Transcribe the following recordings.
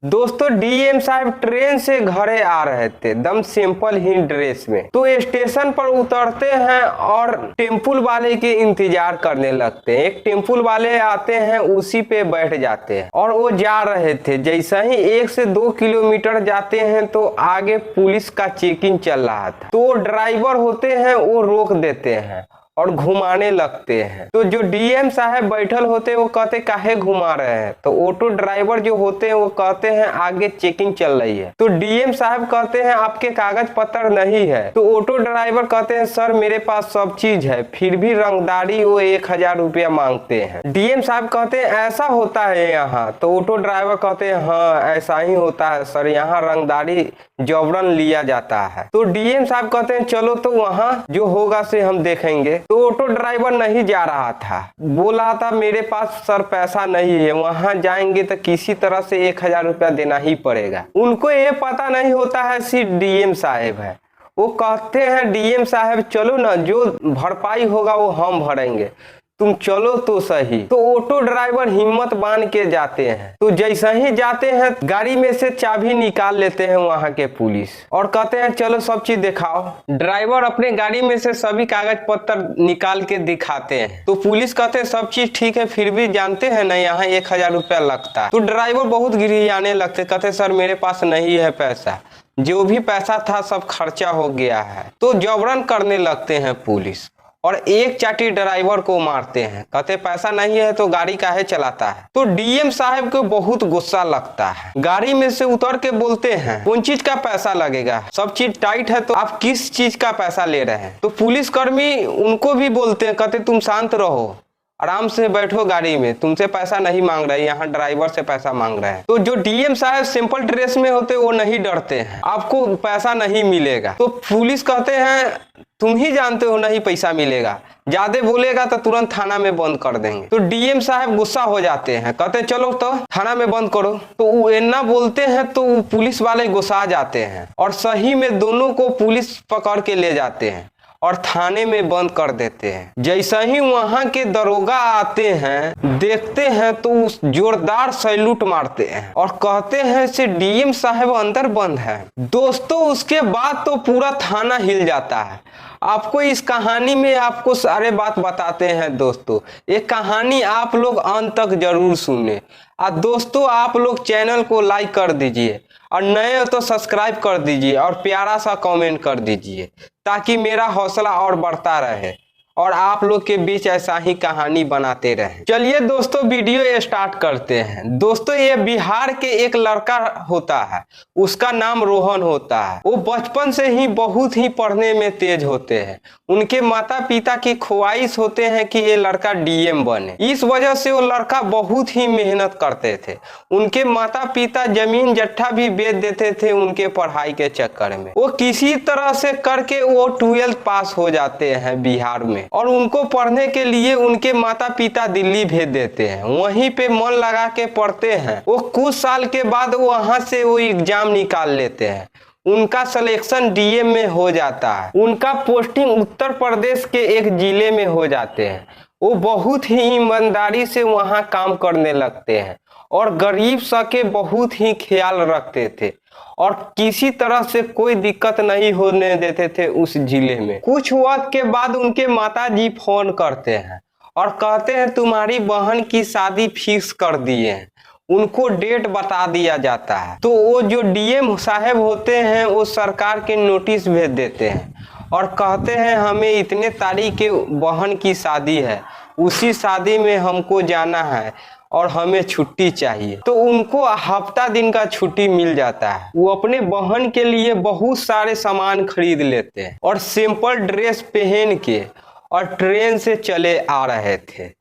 दोस्तों डीएम साहब ट्रेन से घरे आ रहे थे दम सिंपल ही ड्रेस में। तो स्टेशन पर उतरते हैं और टेम्पुल वाले के इंतजार करने लगते हैं। एक टेम्पुल वाले आते हैं, उसी पे बैठ जाते हैं और वो जा रहे थे। जैसा ही 1 से 2 किलोमीटर जाते हैं तो आगे पुलिस का चेकिंग चल रहा था। तो ड्राइवर होते हैं वो रोक देते हैं और घुमाने लगते हैं। तो जो डीएम साहब बैठल होते हैं वो कहते काहे घुमा रहे हैं। तो ऑटो ड्राइवर जो होते हैं वो कहते हैं आगे चेकिंग चल रही है। तो डीएम साहब कहते हैं आपके कागज पत्र नहीं है। तो ऑटो ड्राइवर कहते हैं सर मेरे पास सब चीज है, फिर भी रंगदारी वो 1000 रुपया मांगते हैं। डीएम साहब कहते हैं ऐसा होता है यहाँ। तो ऑटो ड्राइवर कहते हैं हाँ ऐसा ही होता है सर, यहाँ रंगदारी जबरन लिया जाता है। तो डीएम साहब कहते हैं चलो तो वहाँ जो होगा से हम देखेंगे। तो ऑटो ड्राइवर नहीं जा रहा था, बोला था मेरे पास सर पैसा नहीं है, वहां जाएंगे तो किसी तरह से 1000 रुपया देना ही पड़ेगा। उनको ये पता नहीं होता है सिर्फ डीएम साहब है। वो कहते हैं डीएम साहब चलो ना, जो भरपाई होगा वो हम भरेंगे, तुम चलो तो सही। तो ऑटो ड्राइवर हिम्मत बांध के जाते हैं। तो जैसा ही जाते हैं गाड़ी में से चाबी निकाल लेते हैं वहां के पुलिस और कहते हैं चलो सब चीज दिखाओ। ड्राइवर अपने गाड़ी में से सभी कागज पत्र निकाल के दिखाते हैं। तो पुलिस कहते हैं सब चीज ठीक है, फिर भी जानते हैं ना यहाँ 1000 रुपया लगता है। तो ड्राइवर बहुत गिरियाने लगते, कहते सर मेरे पास नहीं है पैसा, जो भी पैसा था सब खर्चा हो गया है। तो जबरन करने लगते हैं पुलिस और एक चाटी ड्राइवर को मारते हैं। कहते पैसा नहीं है तो गाड़ी काहे चलाता है। तो डीएम साहब को बहुत गुस्सा लगता है, गाड़ी में से उतर के बोलते हैं कौन चीज का पैसा लगेगा, सब चीज टाइट है तो आप किस चीज का पैसा ले रहे हैं। तो पुलिसकर्मी उनको भी बोलते हैं, कहते तुम शांत रहो, आराम से बैठो गाड़ी में, तुमसे पैसा नहीं मांग रहे, यहाँ ड्राइवर से पैसा मांग रहे हैं। तो जो डीएम साहब सिंपल ड्रेस में होते वो नहीं डरते हैं, आपको पैसा नहीं मिलेगा। तो पुलिस कहते हैं तुम ही जानते हो नहीं पैसा मिलेगा, ज्यादा बोलेगा तो तुरंत थाना में बंद कर देंगे। तो डीएम साहब गुस्सा हो जाते हैं, कहते चलो तो थाना में बंद करो। तो वो इतना बोलते हैं तो पुलिस वाले गुस्सा जाते हैं और सही में दोनों को पुलिस पकड़ के ले जाते हैं और थाने में बंद कर देते हैं। जैसा ही वहां के दरोगा आते हैं देखते हैं तो उस जोरदार सैल्यूट मारते हैं और कहते हैं से डीएम साहब अंदर बंद है। दोस्तों उसके बाद तो पूरा थाना हिल जाता है। आपको इस कहानी में आपको सारे बात बताते हैं दोस्तों, ये कहानी आप लोग अंत तक जरूर सुने। और दोस्तों आप लोग चैनल को लाइक कर दीजिए और नए हो तो सब्सक्राइब कर दीजिए और प्यारा सा कमेंट कर दीजिए ताकि मेरा हौसला और बढ़ता रहे और आप लोग के बीच ऐसा ही कहानी बनाते रहे। चलिए दोस्तों वीडियो स्टार्ट करते हैं। दोस्तों ये बिहार के एक लड़का होता है, उसका नाम रोहन होता है। वो बचपन से ही बहुत ही पढ़ने में तेज होते हैं। उनके माता पिता की ख्वाहिश होते हैं कि ये लड़का डीएम बने, इस वजह से वो लड़का बहुत ही मेहनत करते थे। उनके माता पिता जमीन जट्ठा भी बेच देते थे उनके पढ़ाई के चक्कर में। वो किसी तरह से करके वो 12th पास हो जाते हैं बिहार में और उनको पढ़ने के लिए उनके माता पिता दिल्ली भेज देते हैं। वहीं पे मन लगा के पढ़ते हैं। वो कुछ साल के बाद वहां से वो एग्जाम निकाल लेते हैं, उनका सिलेक्शन डीएम में हो जाता है। उनका पोस्टिंग उत्तर प्रदेश के एक जिले में हो जाते हैं। वो बहुत ही ईमानदारी से वहां काम करने लगते हैं और गरीब सबके बहुत ही ख्याल रखते थे और किसी तरह से कोई दिक्कत नहीं होने देते थे उस जिले में। कुछ वक्त के बाद उनके माताजी फोन करते हैं और कहते हैं तुम्हारी बहन की शादी फिक्स कर दिए हैं, उनको डेट बता दिया जाता है। तो वो जो डीएम साहब होते हैं वो सरकार के नोटिस भेज देते हैं और कहते हैं हमें इतने तारीख के बहन की शादी है, उसी शादी में हमको जाना है और हमें छुट्टी चाहिए। तो उनको हफ्ता दिन का छुट्टी मिल जाता है। वो अपने बहन के लिए बहुत सारे सामान खरीद लेते हैं और सिंपल ड्रेस पहन के और ट्रेन से चले आ रहे थे।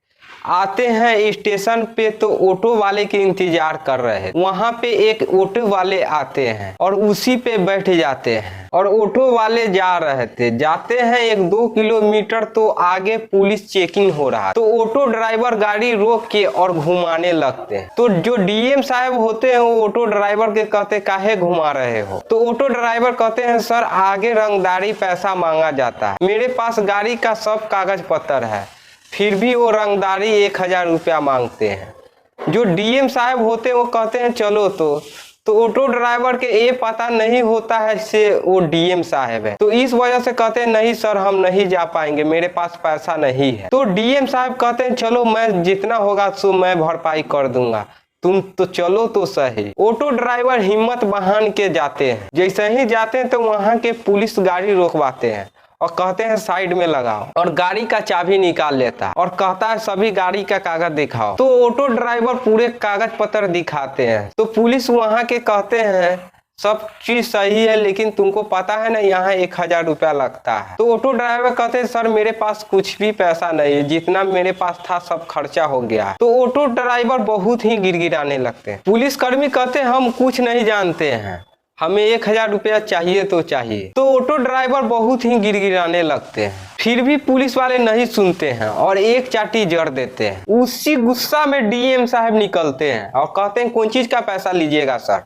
आते हैं स्टेशन पे तो ऑटो वाले के इंतजार कर रहे हैं। वहां पे एक ऑटो वाले आते हैं और उसी पे बैठ जाते हैं और ऑटो वाले जा रहे थे। जाते हैं 1-2 किलोमीटर तो आगे पुलिस चेकिंग हो रहा है। तो ऑटो ड्राइवर गाड़ी रोक के और घुमाने लगते हैं। तो जो डीएम साहब होते हैं वो ऑटो ड्राइवर के कहते काहे घुमा रहे हो। तो ऑटो ड्राइवर कहते हैं सर आगे रंगदारी पैसा मांगा जाता है, मेरे पास गाड़ी का सब कागज पत्र है, फिर भी वो रंगदारी 1000 रुपया मांगते हैं। जो डीएम साहब होते हैं वो कहते हैं चलो तो तो ऑटो ड्राइवर के ये पता नहीं होता है से वो डीएम साहब है, तो इस वजह से कहते हैं नहीं सर हम नहीं जा पाएंगे, मेरे पास पैसा नहीं है। तो डीएम साहब कहते हैं चलो मैं जितना होगा सो मैं भरपाई कर दूंगा, तुम तो चलो तो सही। ऑटो ड्राइवर हिम्मत बहान के जाते हैं, जैसे ही जाते हैं तो वहां के पुलिस गाड़ी रोकवाते हैं और कहते हैं साइड में लगाओ, और गाड़ी का चाबी निकाल लेता है और कहता है सभी गाड़ी का कागज दिखाओ। तो ऑटो ड्राइवर पूरे कागज पत्र दिखाते हैं, तो पुलिस वहां के कहते हैं सब चीज सही है लेकिन तुमको पता है ना यहाँ 1000 रुपया लगता है। तो ऑटो ड्राइवर कहते हैं सर मेरे पास कुछ भी पैसा नहीं है, जितना मेरे पास था सब खर्चा हो गया। तो ऑटो ड्राइवर बहुत ही गिड़गिड़ाने लगते हैं। पुलिसकर्मी कहते हैं हम कुछ नहीं जानते हैं, हमें 1000 रुपया चाहिए तो चाहिए। तो ऑटो ड्राइवर बहुत ही गिड़गिड़ाने लगते हैं, फिर भी पुलिस वाले नहीं सुनते हैं और एक चाटी जड़ देते हैं। उसी गुस्सा में डीएम साहब निकलते हैं और कहते हैं कौन चीज का पैसा लीजिएगा सर?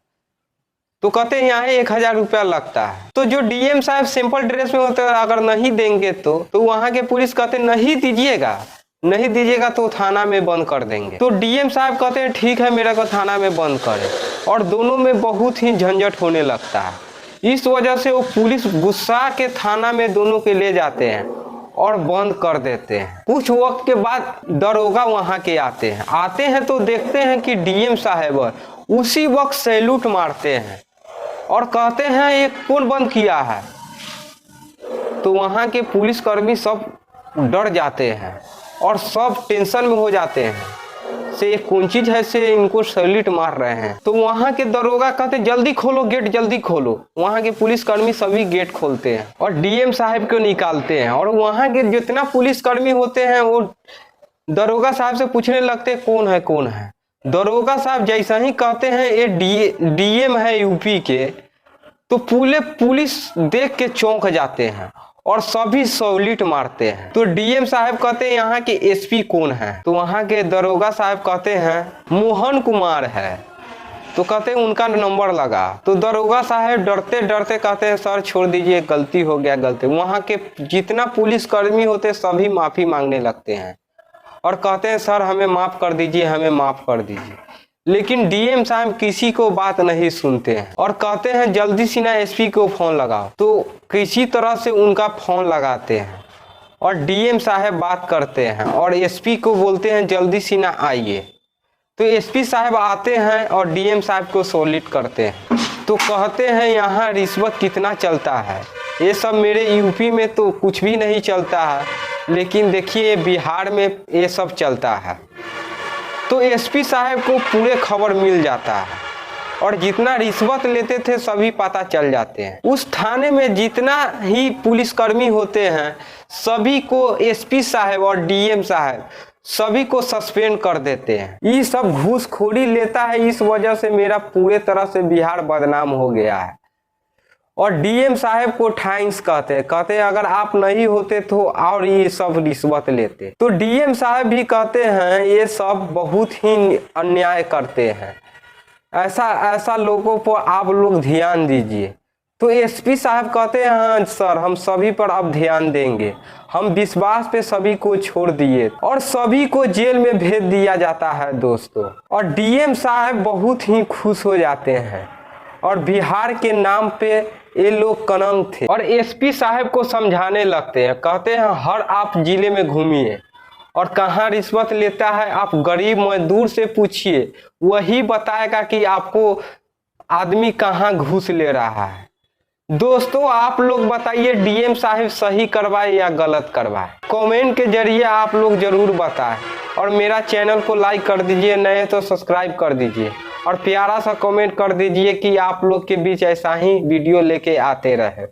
तो कहते हैं यहाँ 1000 रुपया लगता है। तो जो डीएम साहब सिंपल ड्रेस में होते हैं अगर नहीं देंगे तो वहां के पुलिस कहते हैं नहीं दीजिएगा तो थाना में बंद कर देंगे। तो डीएम साहब कहते हैं ठीक है मेरे को थाना में बंद करें, और दोनों में बहुत ही झंझट होने लगता है। इस वजह से वो पुलिस गुस्सा के थाना में दोनों के ले जाते हैं और बंद कर देते हैं। कुछ वक्त के बाद दरोगा वहां के आते हैं तो देखते हैं कि डीएम साहब उसी वक्त सैल्यूट मारते हैं और कहते हैं ये कौन बंद किया है? तो वहां के पुलिसकर्मी सब डर जाते हैं और सब टेंशन में हो जाते हैं से ये कौन चीज है से इनको सैल्यूट मार रहे हैं। तो वहां के दरोगा कहते जल्दी खोलो गेट, जल्दी खोलो। वहां के पुलिसकर्मी सभी गेट खोलते हैं और डीएम साहब को निकालते हैं, और वहां के जितना पुलिसकर्मी होते हैं वो दरोगा साहब से पूछने लगते हैं कौन है। दरोगा साहब जैसा ही कहते हैं ये डीएम है यूपी के, तो पूरे पुलिस देख के चौंक जाते हैं और सभी सैल्यूट मारते हैं। तो डीएम साहब कहते हैं यहाँ के एसपी कौन है? तो वहाँ के दरोगा साहब कहते हैं मोहन कुमार है। तो कहते हैं उनका नंबर लगा। तो दरोगा साहब डरते डरते कहते हैं सर छोड़ दीजिए, गलती हो गया गलती। वहाँ के जितना पुलिसकर्मी होते सभी माफी मांगने लगते हैं और कहते हैं सर हमें माफ कर दीजिए, हमें माफ कर दीजिए। लेकिन डीएम साहब किसी को बात नहीं सुनते हैं और कहते हैं जल्दी से ना एसपी को फोन लगाओ। तो किसी तरह से उनका फोन लगाते हैं और डीएम साहब बात करते हैं और एसपी को बोलते हैं जल्दी से ना आइए। तो एसपी साहब आते हैं और डीएम साहब को सैल्यूट करते हैं। तो कहते हैं यहाँ रिश्वत कितना चलता है, ये सब मेरे यूपी में तो कुछ भी नहीं चलता है, लेकिन देखिए बिहार में ये सब चलता है। तो एसपी साहब को पूरे खबर मिल जाता है और जितना रिश्वत लेते थे सभी पता चल जाते हैं। उस थाने में जितना ही पुलिसकर्मी होते हैं सभी को एसपी साहब और डीएम साहब सभी को सस्पेंड कर देते हैं। ये सब घूसखोरी लेता है, इस वजह से मेरा पूरे तरह से बिहार बदनाम हो गया है। और डीएम साहब को थैंक्स कहते हैं अगर आप नहीं होते तो और ये सब रिश्वत लेते। तो डीएम साहब भी कहते हैं ये सब बहुत ही अन्याय करते हैं, ऐसा लोगों पर आप लोग ध्यान दीजिए। तो एसपी साहब कहते हैं हाँ सर हम सभी पर अब ध्यान देंगे, हम विश्वास पे सभी को छोड़ दिए और सभी को जेल में भेज दिया जाता है दोस्तों। और डीएम साहब बहुत ही खुश हो जाते हैं और बिहार के नाम पे ये लोग कलंक थे। और एसपी साहब को समझाने लगते हैं, कहते हैं हर आप जिले में घूमिए और कहाँ रिश्वत लेता है आप गरीब मजदूर से पूछिए, वही बताएगा कि आपको आदमी कहाँ घूस ले रहा है। दोस्तों आप लोग बताइए डीएम साहब सही करवाए या गलत करवाए, कमेंट के जरिए आप लोग जरूर बताएं। और मेरा चैनल को लाइक कर दीजिए, नए तो सब्सक्राइब कर दीजिए और प्यारा सा कमेंट कर दीजिए कि आप लोग के बीच ऐसा ही वीडियो लेके आते रहे।